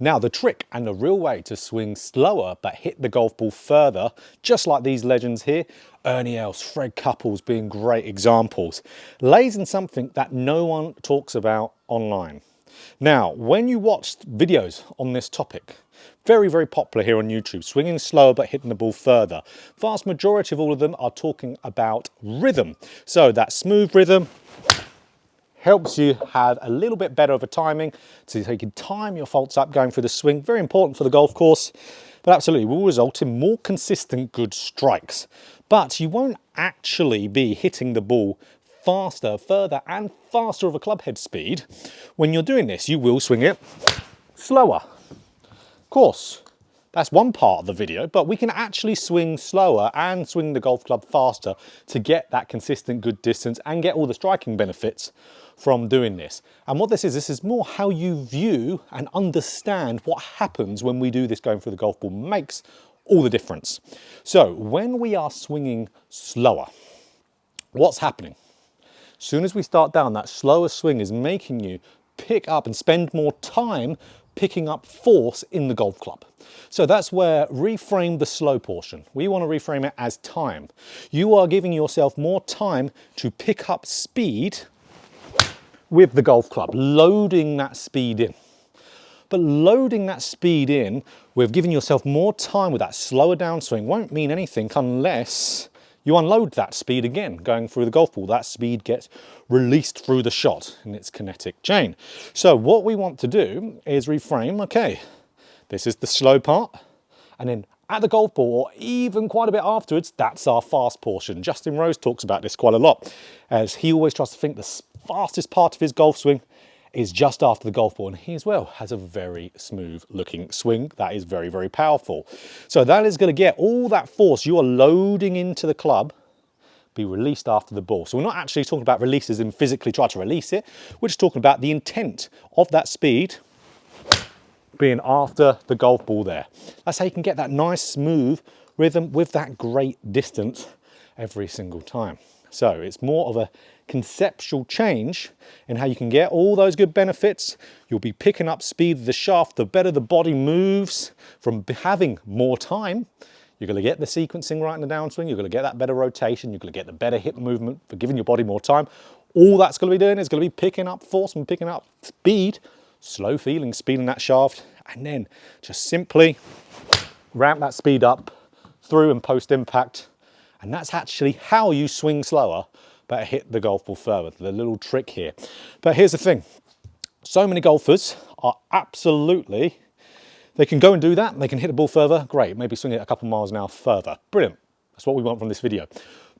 Now the trick and the real way to swing slower but hit the golf ball further, just like these legends here, Ernie Els, Fred Couples being great examples, lays in something that no one talks about online. Now, when you watch videos on this topic, very, very popular here on YouTube, swinging slower but hitting the ball further, vast majority of all of them are talking about rhythm. So that smooth rhythm helps you have a little bit better of a timing, so you can time your faults up going through the swing. Very important for the golf course, but absolutely will result in more consistent good strikes. But you won't actually be hitting the ball faster, further and faster of a club head speed when you're doing this. You will swing it slower. Of course, that's one part of the video, but we can actually swing slower and swing the golf club faster to get that consistent good distance and get all the striking benefits from doing this. And what this is more how you view and understand what happens when we do this going through the golf ball makes all the difference. So when we are swinging slower, what's happening? As soon as we start down, that slower swing is making you pick up and spend more time picking up force in the golf club. So that's where reframe the slow portion. We want to reframe it as time. You are giving yourself more time to pick up speed with the golf club, loading that speed in. But loading that speed in with giving yourself more time with that slower downswing won't mean anything unless you unload that speed again going through the golf ball. That speed gets released through the shot in its kinetic chain. So what we want to do is reframe, okay, this is the slow part, and then at the golf ball, or even quite a bit afterwards, that's our fast portion. Justin Rose talks about this quite a lot, as he always tries to think the fastest part of his golf swing is just after the golf ball, and he as well has a very smooth looking swing that is very, very powerful. So that is going to get all that force you are loading into the club be released after the ball. So we're not actually talking about releases and physically try to release it. We're just talking about the intent of that speed being after the golf ball there. That's how you can get that nice smooth rhythm with that great distance every single time. So it's more of a conceptual change in how you can get all those good benefits. You'll be picking up speed of the shaft, the better the body moves from having more time. You're going to get the sequencing right in the downswing. You're going to get that better rotation. You're going to get the better hip movement for giving your body more time. All that's going to be doing is going to be picking up force and picking up speed, slow feeling speed in that shaft, and then just simply ramp that speed up through and post impact. And that's actually how you swing slower but hit the golf ball further, the little trick here. But here's the thing, so many golfers are absolutely, they can go and do that, they can hit the ball further, great, maybe swing it a couple miles an hour further, brilliant, that's what we want from this video.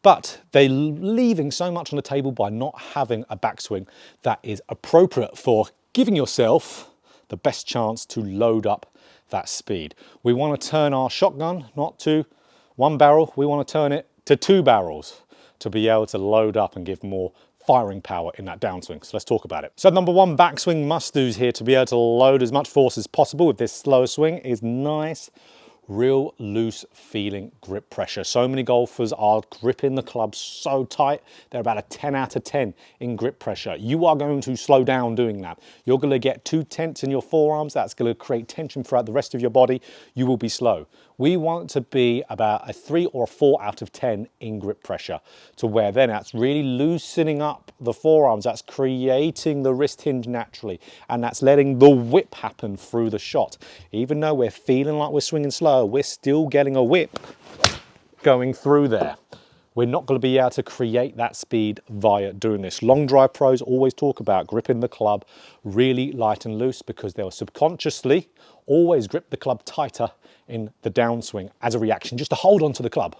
But they're leaving so much on the table by not having a backswing that is appropriate for giving yourself the best chance to load up that speed. We want to turn our shotgun not to one barrel, we want to turn it to 2 barrels to be able to load up and give more firing power in that downswing. So let's talk about it. So number one backswing must-dos here to be able to load as much force as possible with this slower swing is nice, real loose feeling grip pressure. So many golfers are gripping the club so tight, they're about a 10 out of 10 in grip pressure. You are going to slow down doing that. You're going to get too tense in your forearms. That's going to create tension throughout the rest of your body. You will be slow. We want to be about a 3 or a 4 out of 10 in grip pressure, to where then that's really loosening up the forearms. That's creating the wrist hinge naturally, and that's letting the whip happen through the shot. Even though we're feeling like we're swinging slow, we're still getting a whip going through there. We're not going to be able to create that speed via doing this. Long drive pros always talk about gripping the club really light and loose, because they'll subconsciously always grip the club tighter in the downswing as a reaction, just to hold on to the club.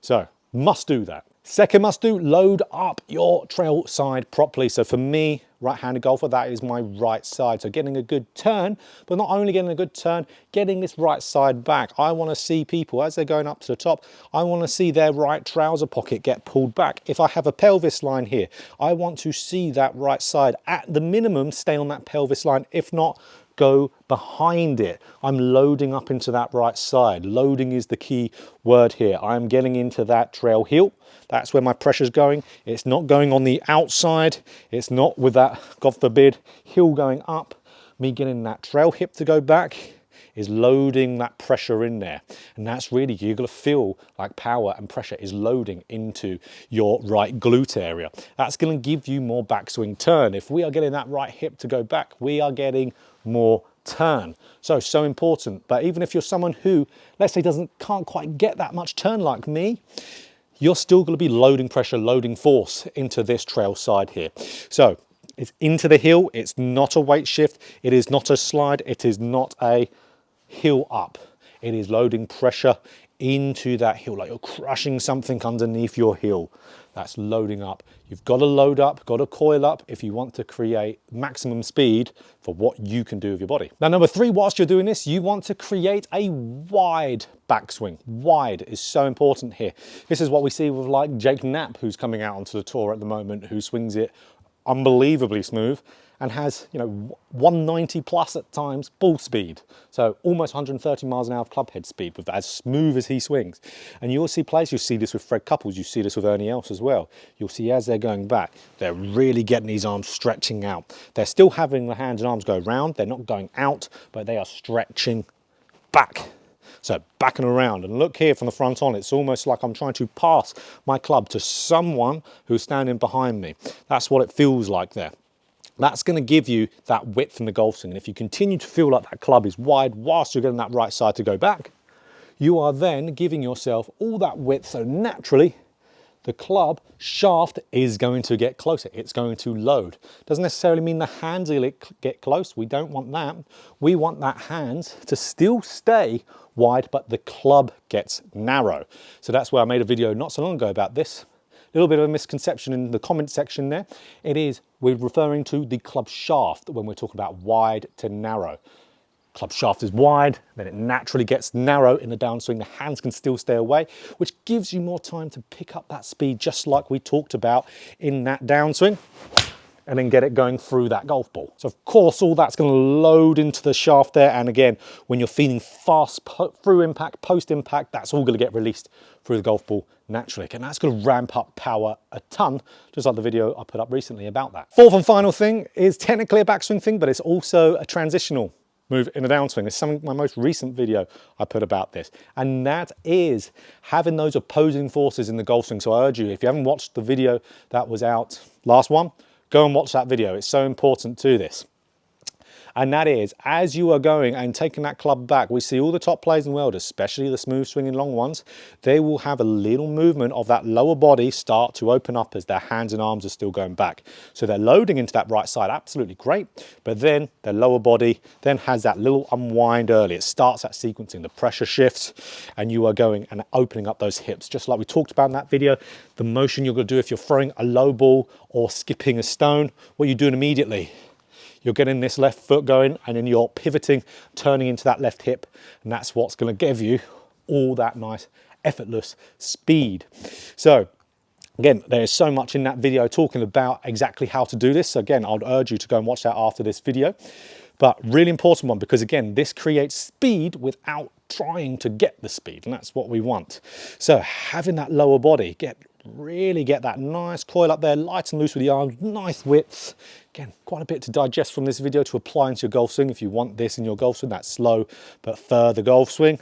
So must do that. Second must do, load up your trail side properly. So for me, right-handed golfer, that is my right side. So getting a good turn, but not only getting a good turn, getting this right side back. I want to see people, as they're going up to the top, I want to see their right trouser pocket get pulled back. If I have a pelvis line here, I want to see that right side at the minimum stay on that pelvis line. If not, go behind it. I'm loading up into that right side. Loading is the key word here. I'm getting into that trail heel. That's where my pressure's going. It's not going on the outside. It's not with that, God forbid, heel going up, me getting that trail hip to go back is loading that pressure in there. And that's really, you're gonna feel like power and pressure is loading into your right glute area. That's gonna give you more backswing turn. If we are getting that right hip to go back, we are getting more turn. So important. But even if you're someone who, let's say, can't quite get that much turn like me, you're still gonna be loading pressure, loading force into this trail side here. So it's into the heel, it's not a weight shift, it is not a slide, it is not a heel up. It is loading pressure into that heel, like you're crushing something underneath your heel. That's loading up. You've got to load up, got to coil up if you want to create maximum speed for what you can do with your body. Now, number 3, whilst you're doing this, you want to create a wide backswing. Wide is so important here. This is what we see with like Jake Knapp, who's coming out onto the tour at the moment, who swings it unbelievably smooth and has, you know, 190 plus at times ball speed. So almost 130 miles an hour of club head speed with that, as smooth as he swings. And you'll see players, you see this with Fred Couples, you see this with Ernie Els as well. You'll see as they're going back, they're really getting these arms stretching out. They're still having the hands and arms go round, they're not going out, but they are stretching back. So back and around, and look here from the front on, it's almost like I'm trying to pass my club to someone who's standing behind me. That's what it feels like there. That's going to give you that width in the golf swing. And if you continue to feel like that club is wide whilst you're getting that right side to go back, you are then giving yourself all that width. So naturally, the club shaft is going to get closer. It's going to load. Doesn't necessarily mean the hands will get close. We don't want that. We want that hands to still stay wide, but the club gets narrow. So that's where I made a video not so long ago about this. A little bit of a misconception in the comment section there. We're referring to the club shaft when we're talking about wide to narrow. Club shaft is wide, then it naturally gets narrow in the downswing. The hands can still stay away, which gives you more time to pick up that speed, just like we talked about in that downswing, and then get it going through that golf ball. So of course, all that's going to load into the shaft there. And again, when you're feeling fast through impact, post impact, that's all going to get released through the golf ball naturally. And that's going to ramp up power a ton, just like the video I put up recently about that. Fourth and final thing is technically a backswing thing, but it's also a transitional move in a downswing. It's something, my most recent video I put about this, and that is having those opposing forces in the golf swing. So I urge you, if you haven't watched the video that was out, last one, go and watch that video. It's so important to this. And that is, as you are going and taking that club back, we see all the top players in the world, especially the smooth swinging long ones, they will have a little movement of that lower body start to open up as their hands and arms are still going back. So they're loading into that right side, absolutely great. But then their lower body then has that little unwind early. It starts that sequencing, the pressure shifts, and you are going and opening up those hips. Just like we talked about in that video, the motion you're going to do if you're throwing a low ball or skipping a stone, what you're doing immediately, you're getting this left foot going and then you're pivoting, turning into that left hip. And that's what's going to give you all that nice, effortless speed. So again, there's so much in that video talking about exactly how to do this. So again, I'd urge you to go and watch that after this video. But really important one, because again, this creates speed without trying to get the speed. And that's what we want. So having that lower body, really get that nice coil up there, light and loose with the arms, nice width. Again, quite a bit to digest from this video to apply into your golf swing if you want this in your golf swing, that slow but further golf swing.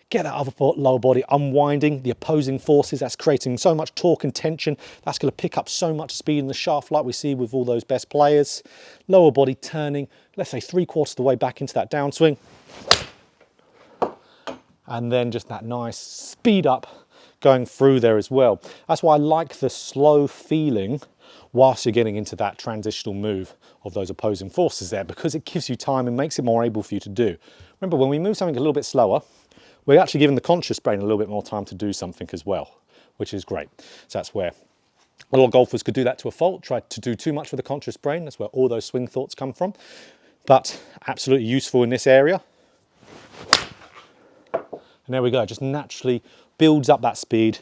Get that other lower body unwinding, the opposing forces, that's creating so much torque and tension. That's going to pick up so much speed in the shaft like we see with all those best players. Lower body turning, let's say 3/4 of the way back into that downswing. And then just that nice speed up going through there as well. That's why I like the slow feeling whilst you're getting into that transitional move of those opposing forces there, because it gives you time and makes it more able for you to do. Remember, when we move something a little bit slower, we're actually giving the conscious brain a little bit more time to do something as well, which is great. So that's where a lot of golfers could do that to a fault, try to do too much with the conscious brain. That's where all those swing thoughts come from, but absolutely useful in this area. And there we go, just naturally builds up that speed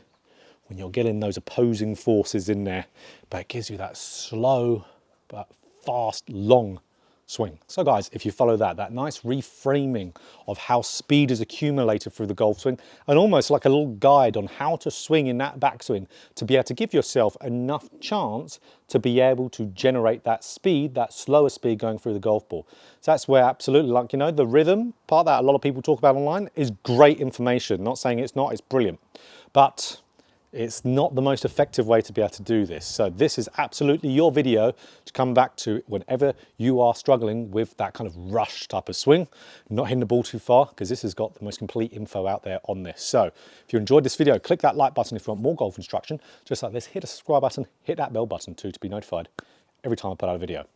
when you're getting those opposing forces in there, but it gives you that slow but fast, long swing. So guys, if you follow that nice reframing of how speed is accumulated through the golf swing, and almost like a little guide on how to swing in that backswing to be able to give yourself enough chance to be able to generate that speed, that slower speed going through the golf ball. So that's where absolutely, like, you know, the rhythm part that a lot of people talk about online is great information. Not saying it's not, it's brilliant. But it's not the most effective way to be able to do this. So this is absolutely your video to come back to whenever you are struggling with that kind of rush type of swing, not hitting the ball too far, because this has got the most complete info out there on this. So if you enjoyed this video, click that like button if you want more golf instruction, just like this, hit a subscribe button, hit that bell button too to be notified every time I put out a video.